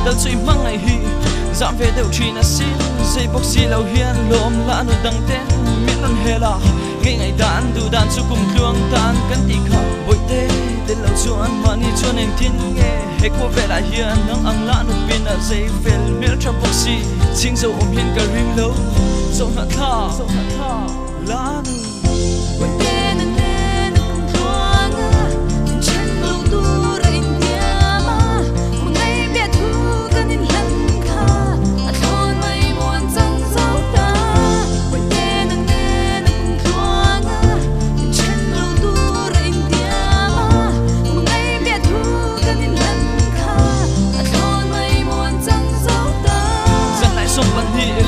lâu chui mang ngày hi giảm về đều chỉ là xin dây bốc xì lâu hiền lom lá nụ đằng tên miễn lần hè là ngày đàn đủ đàn su cùng luang tan cắn tì khảo bội tê tên lâu chuan mà ni chuan em thiên nghe hay cô về lại hiền nắng ăn lá nụ pin là dây về miễn trong bốc xì chính dấu ôm hiền cả ring lâu dấu hạt tha lá nụ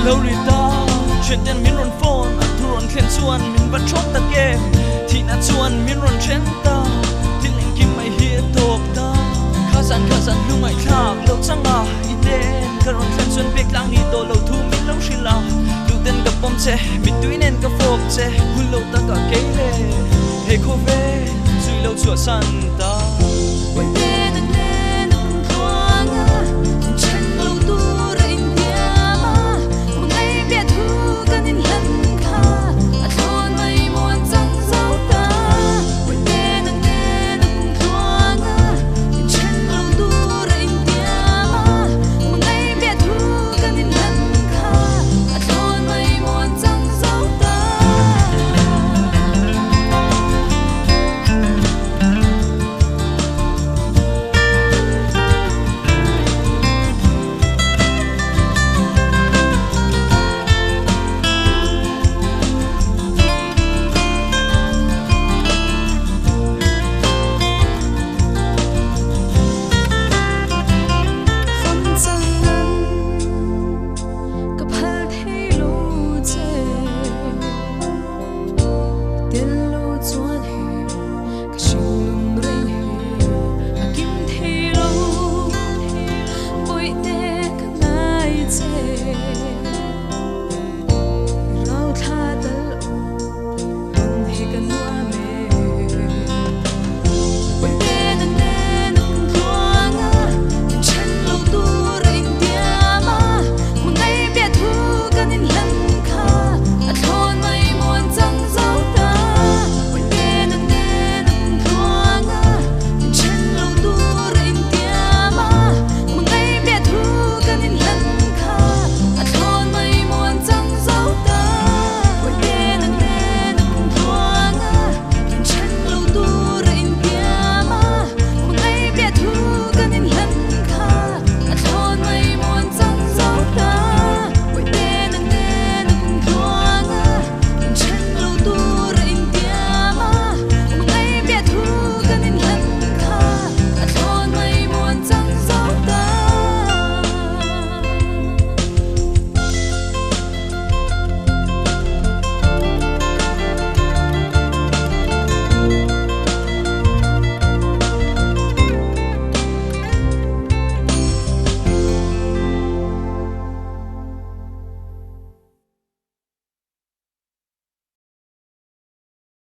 lâu rồi ta chuyện tiền miếng run phone thu run khen chuan mình vẫn chốt ta kê thì na chuan miếng run chen ta tiếng anh kim mày hiệt top ta khá dàn lúc mày khác lâu chẳng à ít đen cả run khen chuan biết lang đi tổ lâu thu miếng lâu xí la đủ tên gặp bom che bị túi nên gặp phốp che hun lâu ta cả kế lệ hey cô về duy lâu chùa san ta